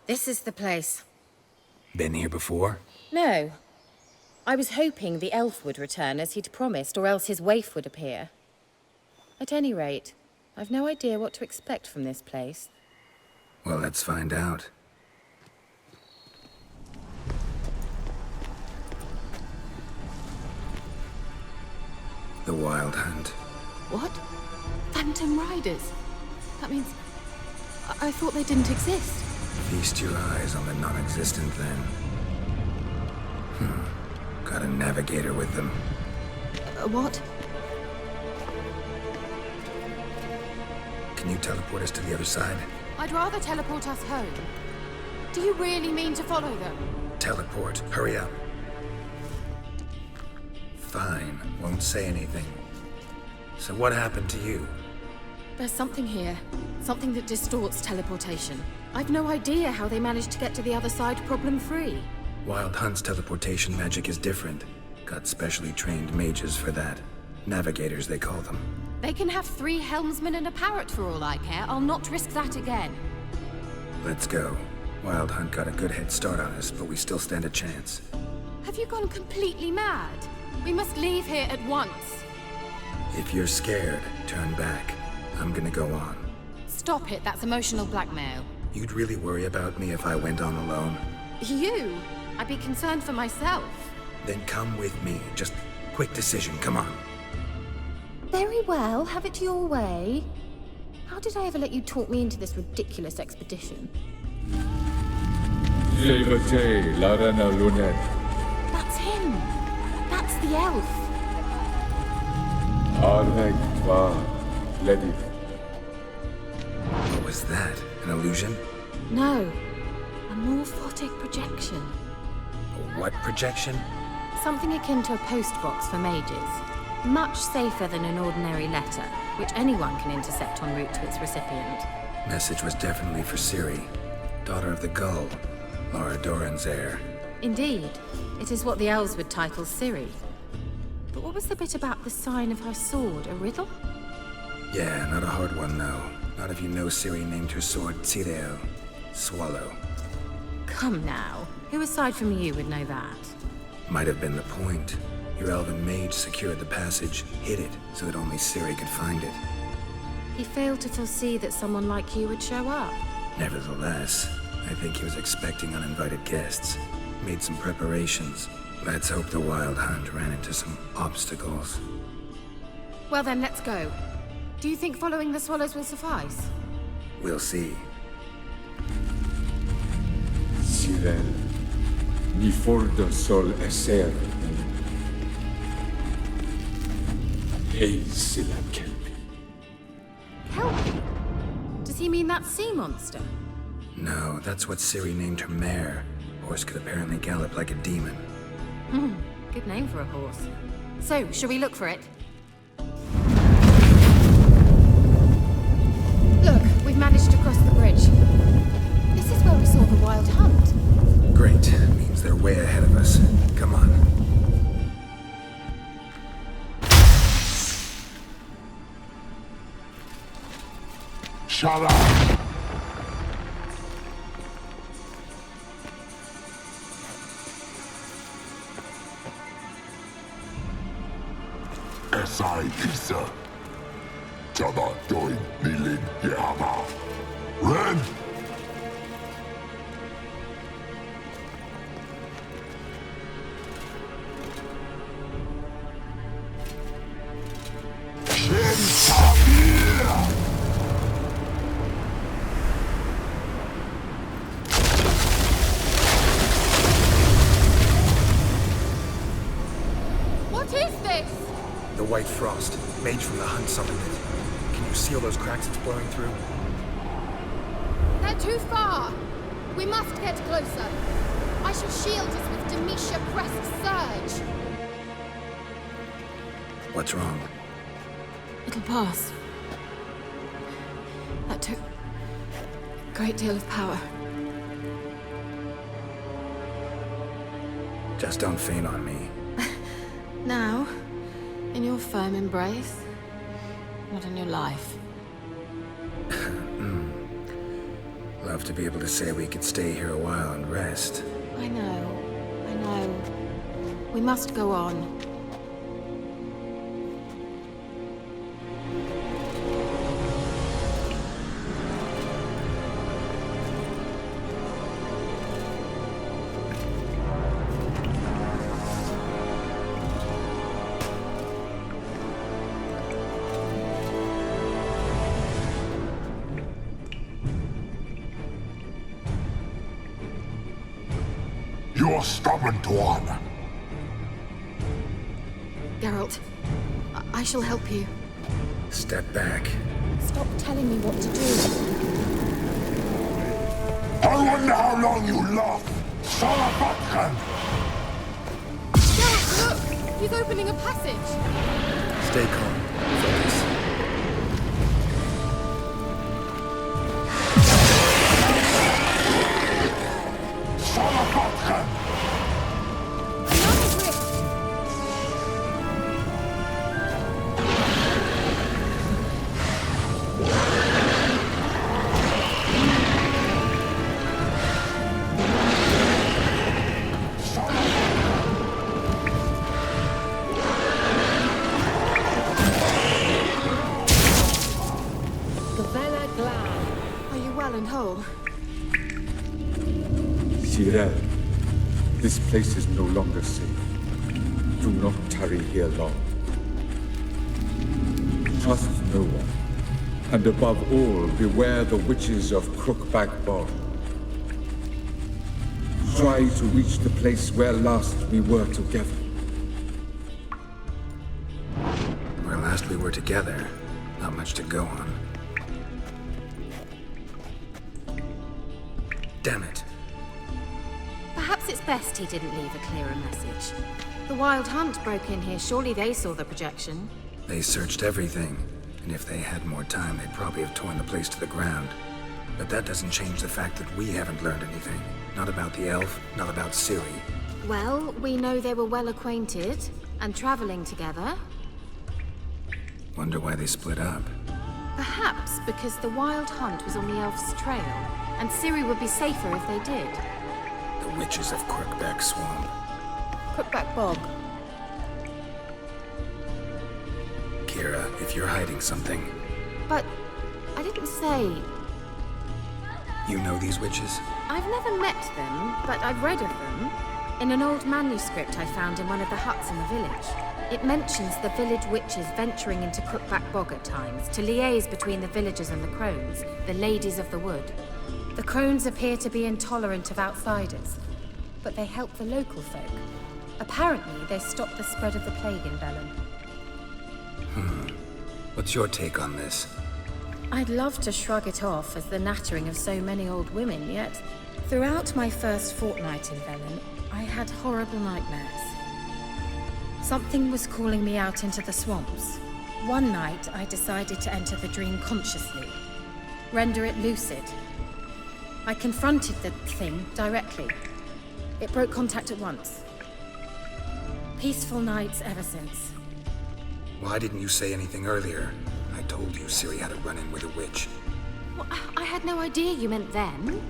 This is the place. Been here before? No. I was hoping the elf would return as he'd promised, or else his waif would appear. At any rate, I've no idea what to expect from this place. Well, let's find out. The Wild Hunt. What? Phantom Riders? That means... I thought they didn't exist. Feast your eyes on the non-existent then. Got a navigator with them. What? Can you teleport us to the other side? I'd rather teleport us home. Do you really mean to follow them? Teleport. Hurry up. Fine. Won't say anything. So what happened to you? There's something here. Something that distorts teleportation. I've no idea how they managed to get to the other side problem-free. Wild Hunt's teleportation magic is different. Got specially trained mages for that. Navigators, they call them. They can have 3 helmsmen and a parrot for all I care. I'll not risk that again. Let's go. Wild Hunt got a good head start on us, but we still stand a chance. Have you gone completely mad? We must leave here at once. If you're scared, turn back. I'm gonna go on. Stop it, that's emotional blackmail. You'd really worry about me if I went on alone? You? I'd be concerned for myself. Then come with me. Just quick decision, come on. Very well, have it your way. How did I ever let you talk me into this ridiculous expedition? That's him! That's the elf! What was that? An illusion? No. A morphotic projection. A what projection? Something akin to a postbox for mages. Much safer than an ordinary letter, which anyone can intercept en route to its recipient. Message was definitely for Ciri, daughter of the Gull, Lara Doran's heir. Indeed. It is what the elves would title Ciri. But what was the bit about the sign of her sword? A riddle? Yeah, not a hard one, no. Not if you know Ciri named her sword Tirel, Swallow. Come now. Who aside from you would know that? Might have been the point. Your elven mage secured the passage, hid it, so that only Ciri could find it. He failed to foresee that someone like you would show up. Nevertheless, I think he was expecting uninvited guests. Made some preparations. Let's hope the Wild Hunt ran into some obstacles. Well then, let's go. Do you think following the swallows will suffice? We'll see. Cyril, ni fordo sol esser. Hey, Silla Kelpie. Kelpie? Does he mean that sea monster? No, that's what Ciri named her mare. Horse could apparently gallop like a demon. Good name for a horse. So, shall we look for it? Look, we've managed to cross the bridge. This is where we saw the Wild Hunt. Great. Means they're way ahead of us. Come on. Shut up! Esai Isa. Jabba doin nilin yama. Ren! Shin Sabir! What is this? The White Frost. Mage from the Hunt summoned it. Can you seal those cracks it's blowing through? They're too far. We must get closer. I shall shield us with Demetia Crest Surge. What's wrong? It'll pass. That took a great deal of power. Just don't faint on me. Now, in your firm embrace, not in your life. love to be able to say we could stay here a while and rest. I know. We must go on. You're stubborn, Tuan. Geralt, I shall help you. Step back. Stop telling me what to do. I wonder how long you last. Salafatkan! Geralt, look! He's opening a passage! Stay calm. Focus. Salafatkan! Another rift! Are you well and whole? Cyril, this place is no longer safe. Do not tarry here long. Trust no one. And above all, beware the witches of Crookback Bog. Try to reach the place where last we were together. Where last we were together, not much to go on. Damn it. Perhaps it's best he didn't leave a clearer message. The Wild Hunt broke in here. Surely they saw the projection. They searched everything, and if they had more time, they'd probably have torn the place to the ground. But that doesn't change the fact that we haven't learned anything. Not about the elf, not about Ciri. Well, we know they were well acquainted and traveling together. Wonder why they split up. Perhaps because the Wild Hunt was on the elf's trail, and Ciri would be safer if they did. The witches of Crookback Swamp. Crookback Bog. Kira, if you're hiding something, But I didn't say. you know these witches? I've never met them, but I've read of them. In an old manuscript I found in one of the huts in the village. It mentions the village witches venturing into Crookback Bog at times to liaise between the villagers and the crones, the ladies of the wood. The crones appear to be intolerant of outsiders, but they help the local folk. Apparently, they stopped the spread of the plague in Velen. What's your take on this? I'd love to shrug it off as the nattering of so many old women, yet throughout my first fortnight in Velen, I had horrible nightmares. Something was calling me out into the swamps. One night, I decided to enter the dream consciously, render it lucid. I confronted the thing directly. It broke contact at once. Peaceful nights ever since. Why didn't you say anything earlier? I told you Ciri had a run-in with a witch. Well, I had no idea you meant then.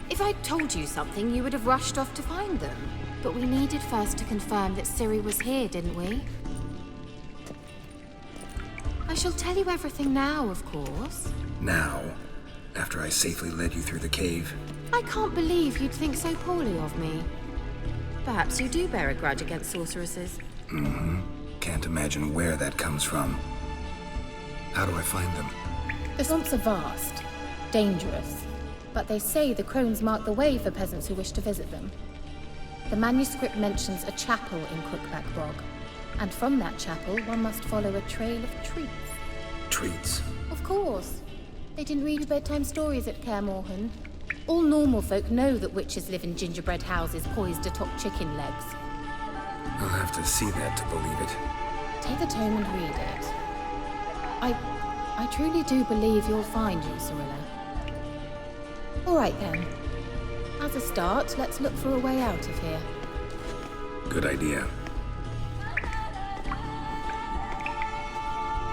If I'd told you something, you would have rushed off to find them. But we needed first to confirm that Ciri was here, didn't we? I shall tell you everything now, of course. Now, after I safely led you through the cave. I can't believe you'd think so poorly of me. Perhaps you do bear a grudge against sorceresses. Can't imagine where that comes from. How do I find them? The swamps are vast, dangerous, but they say the crones mark the way for peasants who wish to visit them. The manuscript mentions a chapel in Crookback Bog, and from that chapel one must follow a trail of treats. Treats? Of course. They didn't read bedtime stories at Kaer Morhen. All normal folk know that witches live in gingerbread houses poised atop chicken legs. I'll have to see that to believe it. Take the tome and read it. I truly do believe you'll find you, Cirilla. All right then. As a start, let's look for a way out of here. Good idea.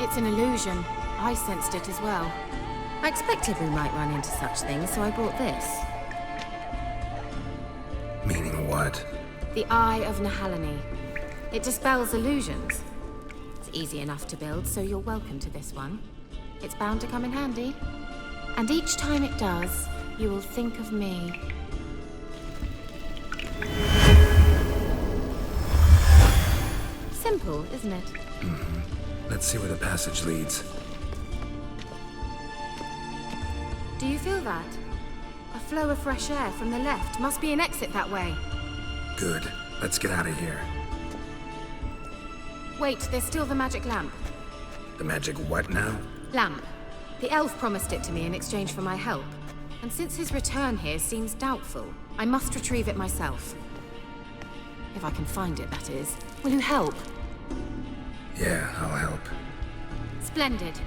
It's an illusion. I sensed it as well. I expected we might run into such things, so I brought this. Meaning what? The Eye of Nahalani. It dispels illusions. It's easy enough to build, so you're welcome to this one. It's bound to come in handy. And each time it does, you will think of me. Simple, isn't it? Let's see where the passage leads. Do you feel that? A flow of fresh air from the left. Must be an exit that way. Good. Let's get out of here. Wait, there's still the magic lamp. The magic what now? Lamp. The elf promised it to me in exchange for my help. And since his return here seems doubtful, I must retrieve it myself. If I can find it, that is. Will you help? Yeah, I'll help. Splendid.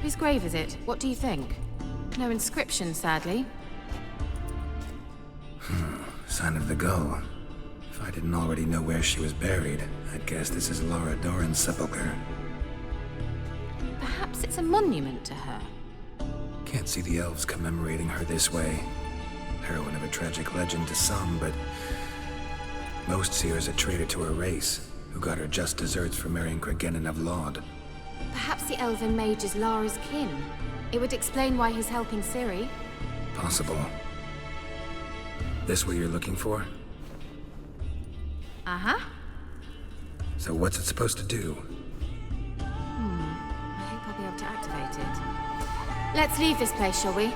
Whose grave is it? What do you think? No inscription, sadly. Sign of the Gull. If I didn't already know where she was buried, I'd guess this is Laura Doran's sepulchre. Perhaps it's a monument to her. Can't see the elves commemorating her this way. Heroine of a tragic legend to some, but most see her as a traitor to her race, who got her just deserts for marrying Cregennan of Laud. Perhaps the elven mage is Lara's kin. It would explain why he's helping Ciri. Possible. This what you're looking for? Uh-huh. So what's it supposed to do? I hope I'll be able to activate it. Let's leave this place, shall we?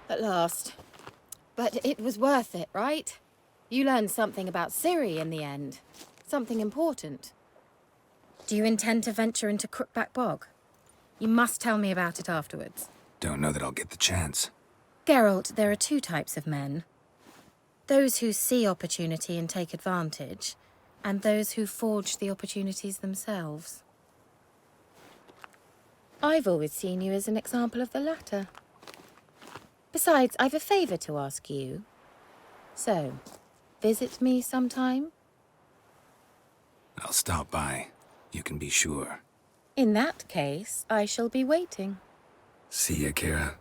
At last. But it was worth it, right? You learned something about Ciri in the end. Something important. Do you intend to venture into Crookback Bog? You must tell me about it afterwards. Don't know that I'll get the chance. Geralt, there are two types of men. Those who see opportunity and take advantage, and those who forge the opportunities themselves. I've always seen you as an example of the latter. Besides, I've a favor to ask you. So, visit me sometime? I'll stop by. You can be sure. In that case, I shall be waiting. See ya, Kira.